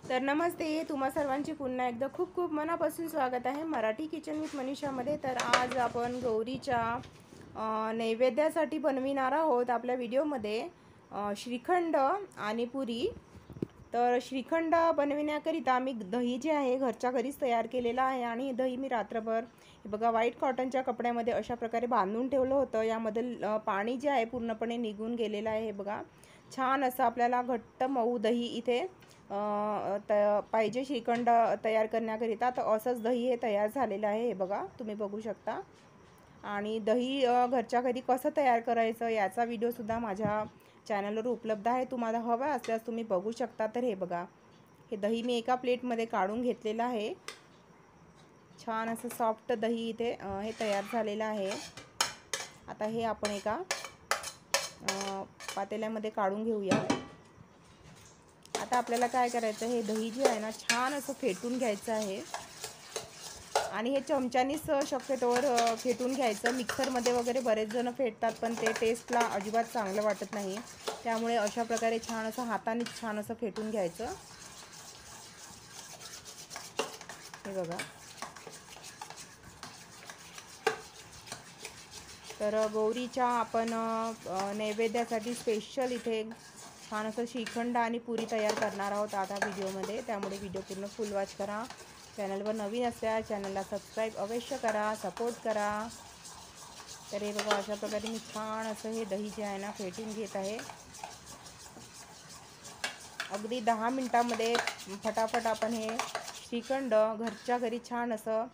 तर नमस्ते, तुम्हा सर्वांचे पुन्हा एकदा खूप खूप मनापासून स्वागत आहे मराठी किचन विथ मनीषामध्ये। तर आज आपण गौरीच्या नैवेद्यासाठी बनविणार आहोत आपल्या व्हिडिओमध्ये श्रीखंड आणि पुरी। तर श्रीखंड बनविण्याकरिता मी दही जे आहे घरच्या घरीच तयार केलेलं आहे आणि दही मी रात्रभर हे बघा व्हाईट कॉटनच्या कपड्यामध्ये अशा प्रकारे बांधून ठेवलं होतं। यामधील पाणी जे आहे पूर्णपणे निघून गेलेलं आहे। हे बघा छान असं आपल्याला घट्ट मऊ दही इथे पाहिजे श्रीखंड तयार करण्याकरिता। तर असंच दही हे तयार झालेलं आहे, हे बघा तुम्ही बघू शकता। आणि दही घरच्या घरी कसं तयार करायचं याचा व्हिडिओसुद्धा माझ्या चॅनलवर उपलब्ध आहे, तुम्हाला हवा असल्यास तुम्ही बघू शकता। तर हे बघा, हे दही मी एका प्लेटमध्ये काढून घेतलेलं आहे। छान असं सॉफ्ट दही इथे हे तयार झालेलं आहे। आता हे आपण एका पातेल्यामध्ये काढून घेऊया। आता आपल्याला काय करायचं, हे दही जे आहे ना छान असं फेटून घ्यायचं आहे आणि हे चमच्यानीच शक्यतोवर फेटून घ्यायचं। मिक्सरमध्ये वगैरे बरेच जण फेटतात, पण ते टेस्टला अजिबात चांगलं वाटत नाही। त्यामुळे अशा प्रकारे छान असं हातानेच छान असं फेटून घ्यायचं। हे बघा, तर गौरीच्या आपण नैवेद्यासाठी स्पेशल इथे छान असं श्रीखंड आणि पुरी तयार करणार आहोत आता व्हिडिओमध्ये। त्यामुळे व्हिडिओ पूर्ण फुल वॉच करा। चॅनलवर नवीन असल्यास चॅनलला सबस्क्राईब अवश्य करा, सपोर्ट करा। तर हे बघा अशा प्रकारे मी छान असं हे दही जे आहे ना फेटून घेत आहे। अगदी 10 मिनिटांमध्ये फटाफट आपण हे श्रीखंड घरच्या घरी छान असं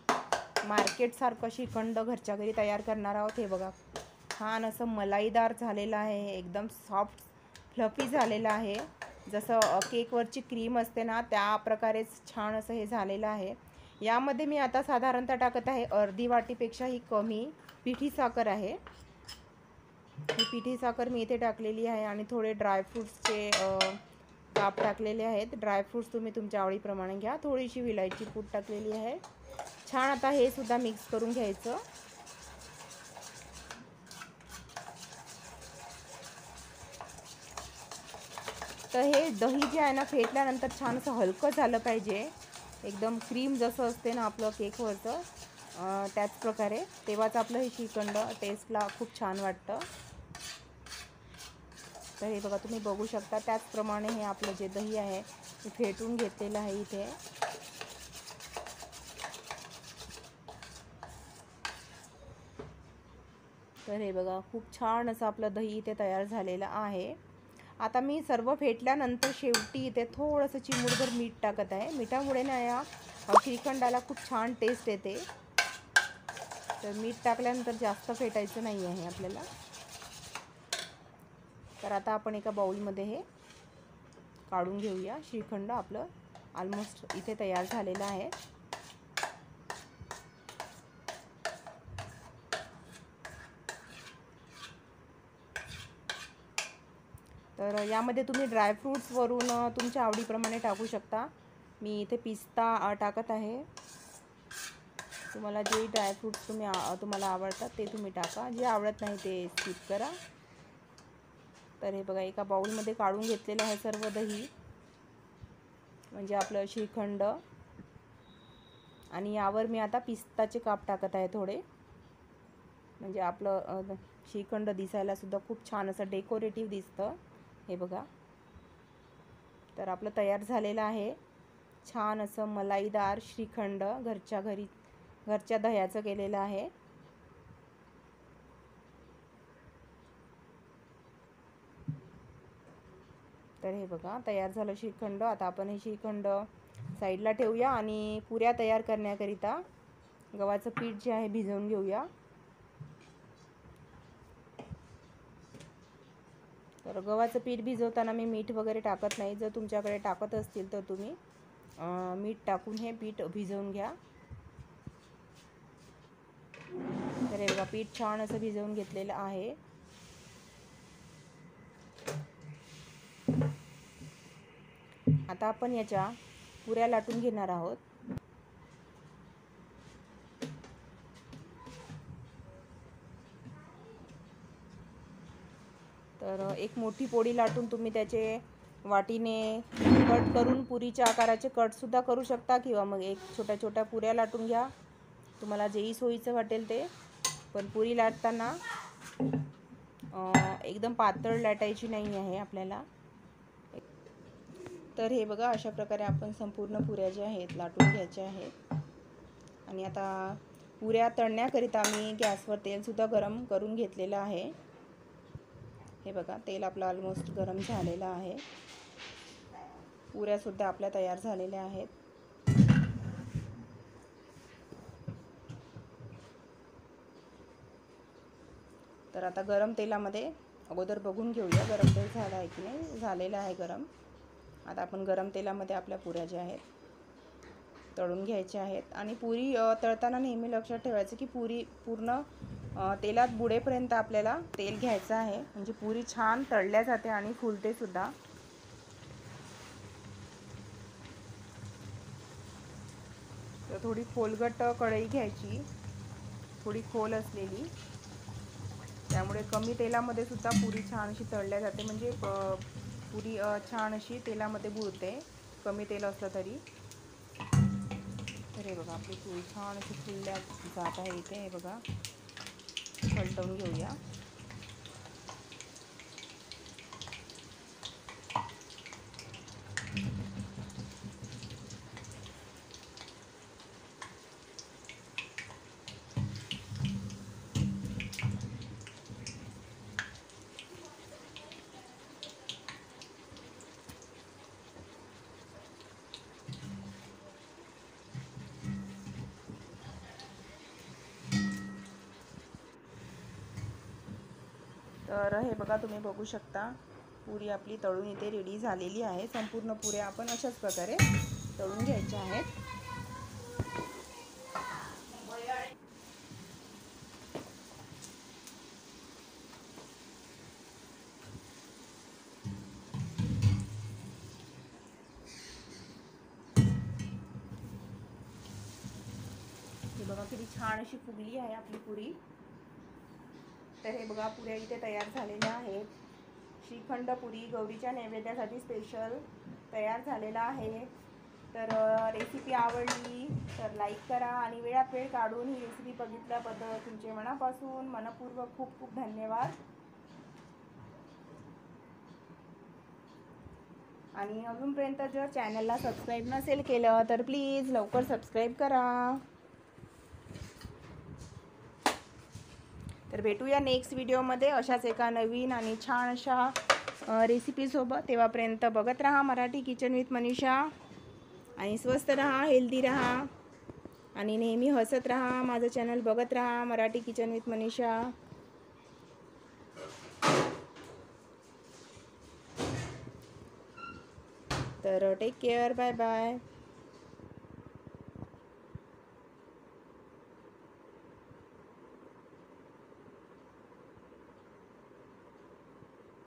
मार्केटसारखं श्रीखंड घरच्या घरी तयार करणार आहोत। हे बघा छान असं मलाईदार झालेलं आहे, एकदम सॉफ्ट फ्लफी झालेलं आहे। जसं केकवरची क्रीम असते ना त्या प्रकारेच छान असं हे झालेलं आहे। यामध्ये मी आता साधारणतः टाकत आहे अर्धी वाटीपेक्षाही कमी पिठी साखर आहे। ही पिठी साखर मी इथे टाकलेली आहे आणि थोडे ड्रायफ्रूट्सचे काप टाकलेले आहेत। ड्रायफ्रूट्स तुम्ही तुमच्या आवडीप्रमाणे घ्या। थोडीशी विलायची पूड टाकलेली आहे। छान आता हे सुद्धा मिक्स करून घ्यायचं। तर हे दही जे आहे ना फेटल्यानंतर छान असं हलकं झालं पाहिजे, एकदम क्रीम जसं असते ना आपलं केकवरचं त्याच प्रकारे, तेव्हाच आपलं हे श्रीखंड टेस्टला खूप छान वाटतं। तर हे बघा तुम्ही बघू शकता, त्याचप्रमाणे हे आपलं जे दही आहे ते फेटून घेतलेलं आहे इथे। तर हे बघा खूप छान असं आपलं दही इथे तयार झालेलं आहे। आता मी सर्व फेटल्यानंतर शेवटी इथे थोडंसं चिमूटभर मीठ टाकत आहे। मिठामुळे ना या श्रीखंडाला खूप छान टेस्ट येते। तर मीठ टाकल्यानंतर जास्त फेटायचं नाही आहे आपल्याला। तर आता आपण एका बाउलमध्ये हे काढून घेऊया। श्रीखंड आपलं ऑलमोस्ट इथे तयार झालेलं आहे। तर यामध्ये तुम्ही ड्रायफ्रूट्स वरून तुमच्या आवडीप्रमाणे टाकू शकता। मी इथे पिस्ता टाकत आहे। तुम्हाला जे ड्रायफ्रूट्स तुम्हाला आवडतात ते तुम्ही टाका, जे आवडत नाही ते स्किप करा। तर हे बघा एका बाउलमध्ये काढून घेतलेलं आहे सर्व दही, म्हणजे आपलं श्रीखंड। आणि यावर मी आता पिस्ताचे काप टाकत आहे थोडे, म्हणजे आपलं श्रीखंड दिसायला सुद्धा खूप छान असं डेकोरेटिव्ह दिसतं। हे बघा, तर आपलं तयार झालेलं आहे छान असं मलाईदार श्रीखंड, घरच्या दह्याचं केलेलं आहे। तर हे बघा तयार झालं श्रीखंड। आता आपण हे श्रीखंड साईडला ठेवूया आणि पुऱ्या तयार करण्याकरिता गव्हाचं पीठ जे आहे भिजवून घेऊया। तर गव्हाचं पीठ भिजवताना मी मीठ वगैरे टाकत नाही, जर तुमच्याकडे टाकत असतील तर तुम्ही मीठ टाकून हे पीठ भिजवून घ्या। तर हे बघा पीठ छान असं भिजवून घेतलेलं आहे। आता आपण याच्या पुऱ्या लाटून घेणार आहोत। तर एक मोठी पोळी लाटून तुम्ही त्याचे वाटीने कट करून पुरीच्या आकाराचे कटसुद्धा करू शकता, किंवा मग एक छोट्या छोट्या पुऱ्या लाटून घ्या, तुम्हाला जेही सोयीचं वाटेल ते. पण पुरी लाटताना एकदम पातळ लाटायची नाही आहे आपल्याला. तर हे बघा, अशा प्रकारे आपण संपूर्ण पुऱ्या ज्या आहेत लाटून घ्यायच्या आहेत. आणि आता पुऱ्या तळण्याकरिता मी गॅसवर तेलसुद्धा गरम करून घेतलेलं आहे. हे बघा, तेल आपलं ऑलमोस्ट गरम झालेलं आहे. पुऱ्यासुद्धा आपल्या तयार झालेल्या आहेत. तर आता गरम तेलामध्ये अगोदर बघून घेऊया गरम तेल झालं आहे की नाही. झालेलं आहे गरम. आता आपण गरम तेलामध्ये आपल्या पुऱ्या ज्या आहेत तळून घ्यायच्या आहेत. आणि पुरी तळताना नेहमी लक्षात ठेवायचं की पुरी पूर्ण तेलात बुडेपर्यंत आपल्याला तेल घ्यायचं आहे, म्हणजे पुरी छान तळल्या जाते आणि फुलते सुद्धा. तर थोडी खोलगट कढई घ्यायची, थोडी खोल असलेली, त्यामुळे कमी तेलामध्ये सुद्धा पुरी छान अशी तळल्या जाते, म्हणजे पुरी छान अशी तेलामध्ये बुडते, कमी तेल असलं तरी. तर हे बघा, आपली पुरी छान अशी फुलल्या जात आहे इथे. हे बघा, पलटवून घेऊया. तर हे बघा, तुम्ही बघू शकता पुरी आपली तळून इथे रेडी झालेली आहे. संपूर्ण पुऱ्या आपण अशाच प्रकारे तळून घ्यायच्या आहेत. हे बघा, किती छान अशी फुगली आहे आपली पुरी. तर हे बघा, पुऱ्या इथे तयार झालेल्या आहेत. श्रीखंड पुरी गौरीच्या नैवेद्यासाठी स्पेशल तयार झालेला आहे. तर रेसिपी आवडली तर लाईक करा, आणि वेळात वेळ काढून ही रेसिपी बघितल्याबद्दल तुमचे मनापासून मनपूर्वक खूप खूप धन्यवाद. आणि अजूनपर्यंत जर चॅनलला सबस्क्राईब नसेल केलं तर प्लीज लवकर सबस्क्राईब करा. तर भेटूया नेक्स्ट व्हिडिओमध्ये अशाच एका नवीन आणि छान अशा रेसिपीसोबत. तेव्हापर्यंत बघत राहा मराठी किचन विथ मनीषा, आणि स्वस्त राहा, हेल्दी राहा, आणि नेहमी हसत राहा. माझं चॅनल बघत राहा, मराठी किचन विथ मनीषा. तर टेक केअर, बाय बाय.